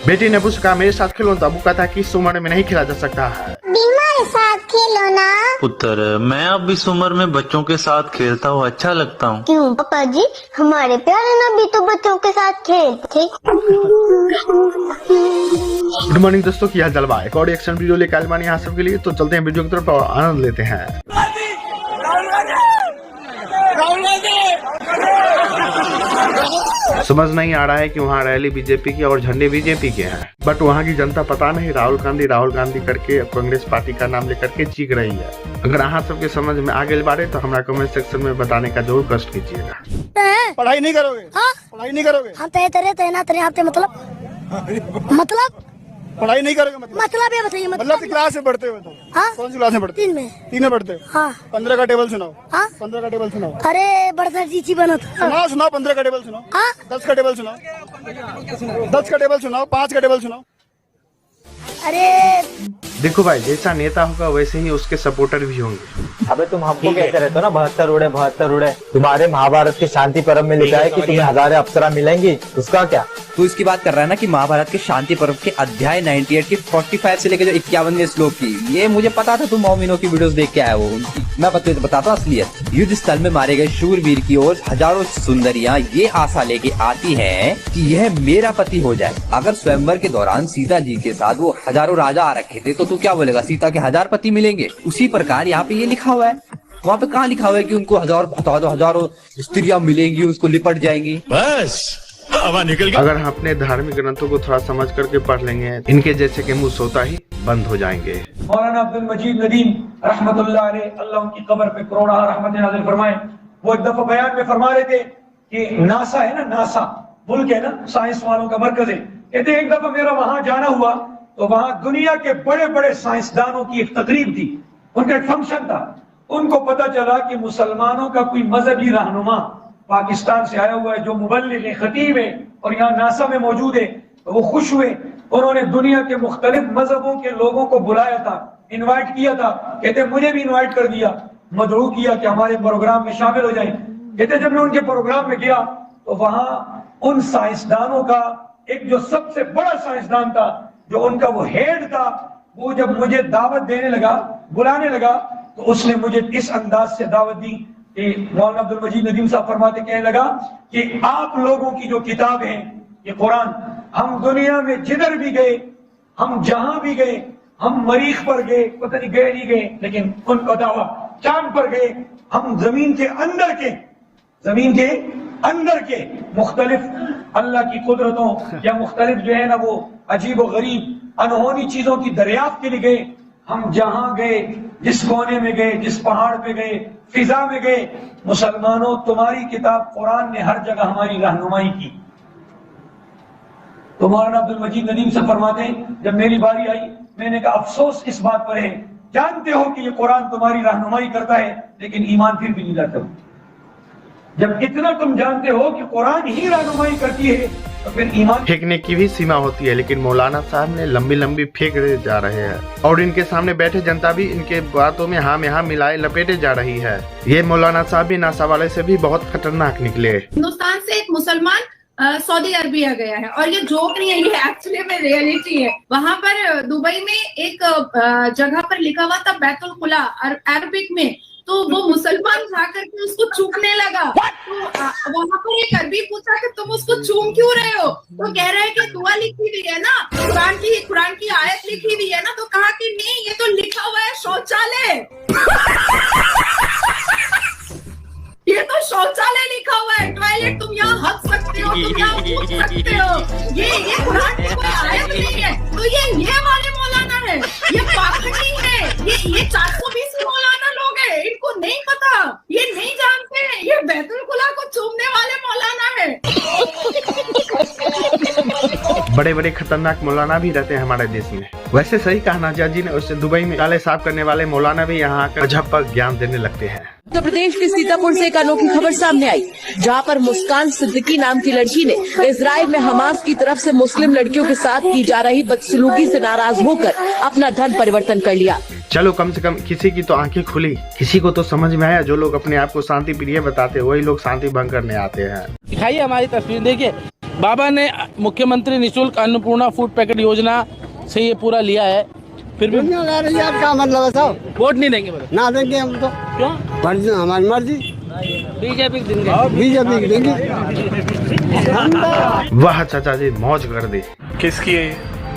बेटी ने अबू से कहा मेरे साथ खेलो, तो अबू कहता है कि इस उम्र में नहीं खेला जा सकता है। बीमार साथ खेलो ना। पुत्र, मैं अब इस उम्र में बच्चों के साथ खेलता हूँ, अच्छा लगता हूँ। क्यों पापा जी, हमारे प्यारे नबी तो बच्चों के साथ खेलते थे। गुड मॉर्निंग दोस्तों, की हाल जलवा एक और रिएक्शन वीडियो लेकर आए बानी यहाँ सबके लिए। तो चलते हैं वीडियो की तरफ और आनंद लेते हैं। समझ नहीं आ रहा है कि वहाँ रैली बीजेपी की और झंडे बीजेपी के हैं, बट वहाँ की जनता पता नहीं राहुल गांधी करके कांग्रेस पार्टी का नाम लेकर के चीख रही है। अगर यहाँ सबके समझ में आगे बारे तो हमारा कमेंट सेक्शन में बताने का जरूर कष्ट कीजिएगा। पढ़ाई नहीं करोगे? हाँ? पढ़ाई नहीं करोगे? हाँ मतलब पढ़ाई नहीं करोगे मतलब ये बताइए। मतलब क्लास में पढ़ते हो तो? हाँ? कौन सी क्लास में पढ़ते हो? 3 में। 3 में पढ़ते हो? हाँ। 15 का टेबल सुनाओ। हाँ? 15 का टेबल सुनाओ। अरे बड़ा जी बना था। सुनाओ 15 का टेबल सुनाओ। हाँ? 10 का टेबल सुनाओ। 10 का टेबल सुनाओ। 5 का टेबल सुनाओ। अरे देखो भाई, जैसा नेता होगा वैसे ही उसके सपोर्टर भी होंगे। अबे तुम हमको कहते रहते हो ना 72 उड़े। तुम्हारे महाभारत के शांति पर्व में लिखा है कि तुम्हें हजारें अप्सरा मिलेंगी, उसका क्या? तू इसकी बात कर रहा है ना कि महाभारत के शांति पर्व के अध्याय 98 की 45 से लेकर जो 51वें श्लोक की, ये मुझे पता था। तुम मौमिनों की वीडियोस देख के आया वो उनकी। मैं बताता असलियत। युद्ध स्थल में मारे गए शूरवीर की ओर हजारों सुंदरियां ये आशा लेके आती हैं कि यह मेरा पति हो जाए। अगर स्वयंवर के दौरान सीता जी के साथ वो हजारों राजा आ रखे थे तो तू क्या बोलेगा, सीता के 1000 पति मिलेंगे? उसी प्रकार यहाँ पे ये लिखा हुआ है। वहाँ पे कहाँ लिखा हुआ है कि उनको हजारों स्त्रियां मिलेंगी, उसको लिपट जाएंगी? बस हवा निकल गया। अगर हम अपने धार्मिक ग्रंथों को थोड़ा समझ करके पढ़ लेंगे, इनके जैसे के मुंह सोता ही बंद हो जाएंगे। मौलाना अब्दुल मजीद नदीम रहमतुल्लाह अलैह, अल्लाह उनकी कब्र पे करोड़ा रहमतें नाज़िल फरमाए। वो एक दफा बयान में फरमा रहे थे कि नासा है ना, नासा मुल्क है ना, साइंस वालों का मरकज है। कहते एक दफा मेरा वहां जाना हुआ तो वहां दुनिया के बड़े बड़े साइंसदानों की एक तकरीब थी, उनका एक फंक्शन था। उनको पता चला कि मुसलमानों का कोई मजहबी रहनुमा पाकिस्तान से आया हुआ है जो मुबल्लिग है, खतीब है और यहाँ नासा में मौजूद है। तो वो खुश हुए, उन्होंने दुनिया के मुख्तलिफ मजहबों के लोगों को बुलाया था, इनवाइट किया था। कहते मुझे भी इनवाइट कर दिया, मदऊ किया कि हमारे प्रोग्राम में शामिल हो जाए। कहते जब मैं उनके प्रोग्राम में गया तो वहां उन साइंसदानों का एक जो सबसे बड़ा साइंसदान था, जो उनका वो हेड था, वो जब मुझे दावत देने लगा, बुलाने लगा, तो उसने मुझे इस अंदाज से दावत दी कि मौलाना अब्दुल मजीद नदीम साहब फरमाते, कहने लगा कि आप लोगों की जो किताब है ये कुरान, हम दुनिया में जिधर भी गए, हम जहां भी गए, हम मरीख पर गए, पता नहीं गए नहीं गए, लेकिन उनका दावा, चांद पर गए, हम जमीन के अंदर के मुख्तलिफ अल्लाह की कुदरतों या मुख्तलिफ जो है ना वो अजीब व गरीब अनहोनी चीजों की दरियाफ्त के लिए गए। हम जहां गए, जिस कोने में गए, जिस पहाड़ पे गए, फिजा में गए, मुसलमानों तुम्हारी किताब कुरान ने हर जगह हमारी रहनुमाई की। तो मौलाना अब्दुल मजीद नदीम से फरमाते हैं, जब मेरी बारी आई मैंने कहा अफसोस इस बात पर है, जानते हो कि ये कुरान तुम्हारी रहनुमाई करता है लेकिन ईमान फिर भी नहीं लाते हो। जब इतना तुम जानते हो कि कुरान ही रहनुमाई करती है तो फिर ईमान। फेंकने की भी सीमा होती है, लेकिन मौलाना साहब ने लंबी फेंक जा रहे हैं और इनके सामने बैठे जनता भी इनके बातों में हाँ में हाँ मिलाए लपेटे जा रही है। ये मौलाना साहब भी नासा वाले से भी बहुत खतरनाक निकले। हिंदुस्तान से एक मुसलमान सऊदी अरबिया गया है और ये जोक नहीं है, ये एक्चुअली में रियलिटी है। वहां पर दुबई में एक जगह पर लिखा हुआ था बैतुल खुला अरबिक में, तो वो मुसलमान जाकर के उसको चूमने लगा। तो वहां पर एक अरबी पूछा कि तुम उसको चूम क्यों रहे हो? तो कह रहे हैं कि दुआ लिखी हुई है ना, कुरान की आयत लिखी हुई है ना। तो कहा कि नहीं, ये तो लिखा हुआ है शौचालय, ये तो शौचालय लिखा हुआ है, टॉयलेट तुम यहाँ हक सकते हो, तुम यहाँ पूछ सकते हो। ये कुरान की कोई आयत नहीं है। तो ये वाले मौलाना है, ये पाखंडी है, ये 420 मौलाना लोग हैं, इनको नहीं पता, ये नहीं जानते, ये बैतुल खुला को चूमने वाले मौलाना है। बड़े खतरनाक मौलाना भी रहते हैं हमारे देश में। वैसे सही कहा नाजिया जी ने, उससे दुबई में ताले साफ करने वाले मौलाना भी यहाँ आकर मजहब पर ज्ञान देने लगते हैं। उत्तर प्रदेश के सीतापुर से एक अनोखी खबर सामने आई, जहां पर मुस्कान सिद्दीकी नाम की लड़की ने इजराइल में हमास की तरफ से मुस्लिम लड़कियों के साथ की जा रही बदसलूकी से नाराज होकर अपना धर्म परिवर्तन कर लिया। चलो कम से कम किसी की तो आंखें खुली, किसी को तो समझ में आया। जो लोग अपने आप को शांति प्रिय बताते हैं वही लोग शांति भंग करने आते हैं। दिखाइए हमारी तस्वीर, देखिए बाबा ने मुख्यमंत्री निशुल्क अन्नपूर्णा फूड पैकेट योजना से ये पूरा लिया है, फिर भी यार क्या मतलब है साहब? वोट नहीं देंगे बोले। ना देंगे हम तो। क्यों? मर्जी, हमारी मर्जी। बीजेपी देंगे। बीजेपी देंगे। वाह चाचा जी, मौज कर दी। किसकी है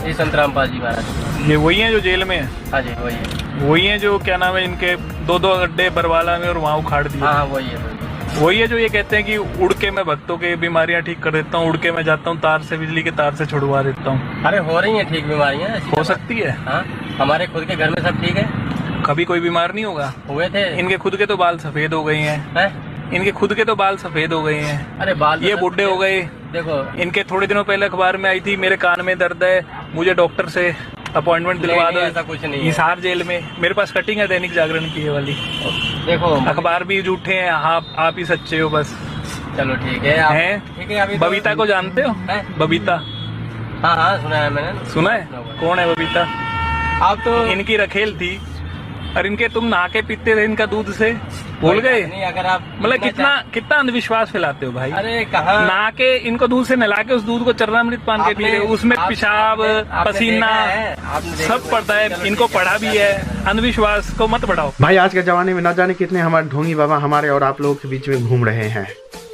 ये संतराम पाजी महाराज। ये वही है जो जेल में है? हाँ जी वही है। वही है जो क्या नाम है इनके 2-2 अड्डे बरवाला में और वहाँ उखाड़ दिए? हाँ वही है। वही है जो ये कहते हैं कि उड़ के मैं भक्तों के बीमारियां ठीक कर देता हूँ, उड़ के मैं जाता हूँ तार से, बिजली के तार से छुड़वा देता हूँ। अरे हो रही है ठीक बीमारियाँ, हो सकती है। हाँ हमारे खुद के घर में सब ठीक है। कभी कोई बीमार नहीं होगा? हुए थे। इनके खुद के तो बाल सफेद हो गए हैं। इनके खुद के तो बाल सफेद हो गए हैं। अरे बाल ये बूढ़े हो गए। देखो इनके थोड़े दिनों पहले अखबार में आई थी, मेरे कान में दर्द है, मुझे डॉक्टर से अपॉइंटमेंट दिलवा दो। ऐसा कुछ नहीं है। हिसार जेल में मेरे पास कटिंग है दैनिक जागरण की ये वाली। देखो अखबार भी झूठे हैं, आप ही सच्चे हो बस। चलो ठीक है। हैं? ठीक है। अभी बबीता को जानते हो? बबीता? हाँ हाँ सुना है मैंने। सुना है? कौन है बबीता? आप तो इनकी रखेल थी और इनके तुम नहा के पीते थे इनका दूध से, भूल गए? नहीं अगर आप मतलब कितना अंधविश्वास फैलाते हो भाई। अरे कहाँ नहा के इनको दूध से नहला के उस दूध को चरणामृत पान के पीते, उसमें पेशाब पसीना सब पड़ता है। इनको पढ़ा भी है। अंधविश्वास को मत बढ़ाओ भाई। आज के जमाने में न जाने कितने हमारे ढोंगी बाबा हमारे और आप लोगों के बीच में घूम रहे हैं।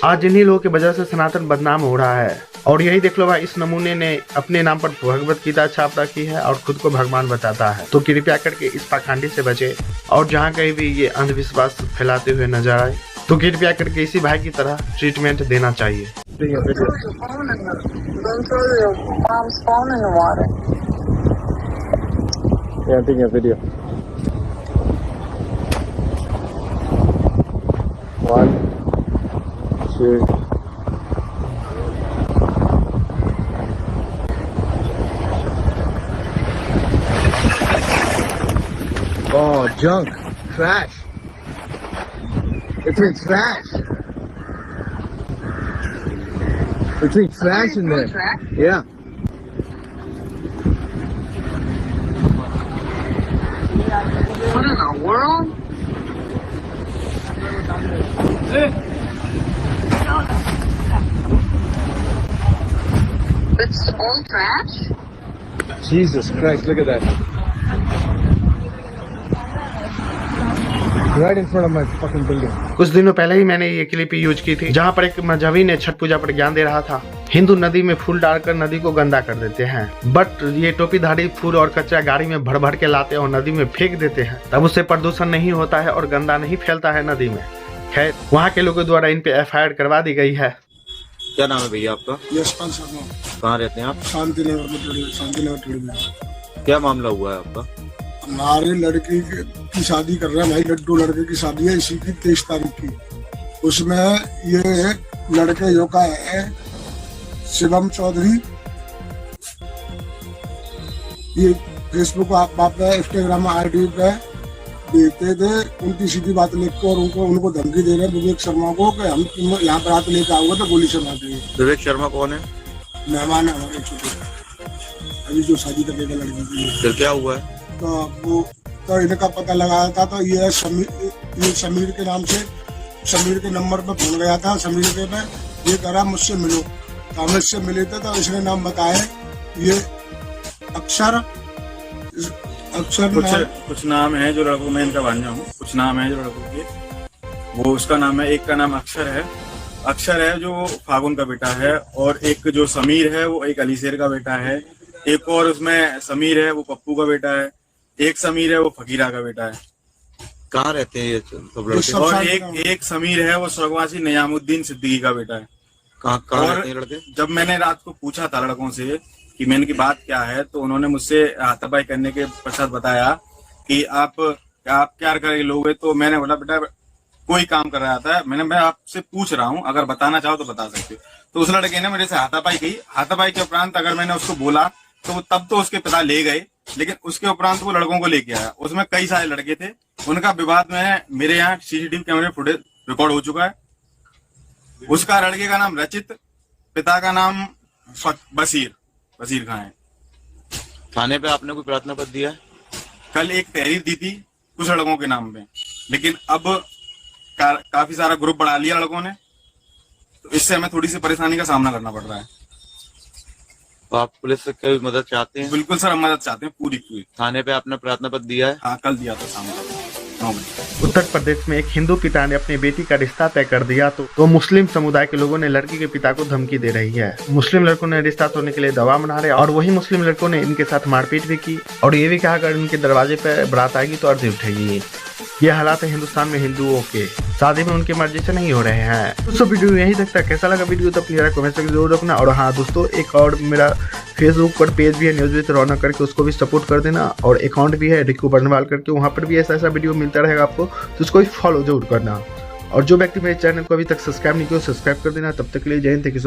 आज इन्हीं लोगों की वजह से सनातन बदनाम हो रहा है। और यही देख लो भाई, इस नमूने ने अपने नाम पर भगवत गीता छाप रखी है और खुद को भगवान बताता है। तो कृपया करके इस पाखंडी से बचे, और जहाँ कहीं भी ये अंधविश्वास फैलाते हुए नजर आए तो कृपया करके इसी भाई की तरह ट्रीटमेंट देना चाहिए। Oh, junk, trash. It's in trash. It's in trash in there. Yeah. What in the world? It's all trash? Jesus Christ, look at that. Right in front of my fucking building. कुछ दिनों पहले ही मैंने ये clip use की थी, जहाँ पर एक मजहबी ने छठ पूजा पर ज्ञान दे रहा था। हिंदू नदी में फूल डालकर नदी को गंदा कर देते हैं, बट ये टोपीधारी फूल और कचरा गाड़ी में भर भर के लाते हैं और नदी में फेंक देते हैं। तब उससे प्रदूषण नहीं होता है और गंदा नहीं फैलता है नदी में। खैर, वहाँ के लोगों द्वारा इन पे FIR करवा दी गई है। क्या नाम है भैया आपका? यशपाल शर्मा। कहाँ रहते हैं आप? शांति नगर में। क्या मामला हुआ है आपका? हमारे लड़के की शादी कर रहे हैं भाई, लड्डू लड़के की शादी है इसी की 23 तारीख की। उसमें ये लड़के जो का है शिवम चौधरी, ये फेसबुक पे इंस्टाग्राम ID पे देते थे। उनकी सीधी बात लिख कर उनको धमकी दे रहे हैं विवेक शर्मा को कि हम तुम यहाँ पर हाथ लेकर आओगे तो गोली चला देंगे। विवेक शर्मा कौन है? मेहमान है हमारे छोटे, अभी जो शादी करेगा लड़की की। फिर क्या हुआ है? तो इनका पता लगाया था, तो ये समीर के नाम से, समीर के नंबर पे फोन गया था। समीर के पे ये करा मुझसे मिलो, तो हम इससे मिले थे। तो इसने नाम बताया, ये अक्षर कुछ नाम है जो लड़कों में इनका भांजा हूँ। कुछ नाम है जो लड़कों के, वो उसका नाम है, एक का नाम अक्षर है जो फागुन का बेटा है, और एक जो समीर है वो एक अलीशेर का बेटा है, एक और उसमें समीर है वो पप्पू का बेटा है, एक समीर है वो फकीरा का बेटा है। कहाँ रहते हैं ये सब लड़के? और एक समीर है वो स्वर्गवासी नियामुद्दीन सिद्दीकी का बेटा है। कहाँ रहते हैं लड़के? जब मैंने रात को पूछा था लड़कों से कि मैंने की बात क्या है, तो उन्होंने मुझसे हाथापाई करने के पश्चात बताया कि आप क्या कर लोगे। तो मैंने बोला बेटा कोई काम कर रहा था, मैं आपसे पूछ रहा हूँ, अगर बताना चाहो तो बता सकते हो। तो उस लड़के ने मेरे से हाथापाई की। हाथापाई के उपरांत अगर मैंने उसको बोला तो तब तो उसके पिता ले गए, लेकिन उसके उपरांत वो लड़कों को लेके आया। उसमें कई सारे लड़के थे। उनका विवाद में मेरे यहाँ CCTV कैमरे फुटेज रिकॉर्ड हो चुका है। उसका लड़के का नाम रचित, पिता का नाम बशीर खां है। थाने पे आपने कोई प्रार्थना पत्र दिया है? कल एक तहरीर दी थी कुछ लड़कों के नाम पे, लेकिन अब काफी सारा ग्रुप बढ़ा लिया लड़कों ने, तो इससे हमें थोड़ी सी परेशानी का सामना करना पड़ रहा है। तो आप पुलिस से कोई मदद चाहते हैं? बिल्कुल सर, हम मदद चाहते हैं पूरी पूरी। थाने पे आपने प्रार्थना पत्र दिया है? हाँ, कल दिया था शाम को 9 बजे। उत्तर प्रदेश में एक हिंदू पिता ने अपनी बेटी का रिश्ता तय कर दिया तो मुस्लिम समुदाय के लोगों ने लड़की के पिता को धमकी दे रही है। मुस्लिम लड़कों ने रिश्ता तोड़ने के लिए दबाव बना रहे और वही मुस्लिम लड़कों ने इनके साथ मारपीट भी की और ये भी कहा अगर इनके दरवाजे पे बारात आएगी तो अर्जी उठेगी। ये हालात है हिंदुस्तान में हिंदुओं के, शादी में उनकी मर्जी से नहीं हो रहे हैं। दोस्तों वीडियो यही तक था, कैसा लगा वीडियो तो अपनी कमेंट सेक्शन जरूर रखना। और हाँ दोस्तों, एक और मेरा फेसबुक पर पेज भी है न्यूज़ विद रौनक करके, उसको भी सपोर्ट कर देना। और अकाउंट भी है रिक्कू बर्नवाल करके, वहाँ पर भी ऐसा वीडियो मिलता रहेगा आपको, तो उसको भी फॉलो जरूर करना। और जो व्यक्ति मेरे चैनल को अभी तक सब्सक्राइब नहीं किया सब्सक्राइब कर देना। तब तक के लिए जय Hind, thank you so much.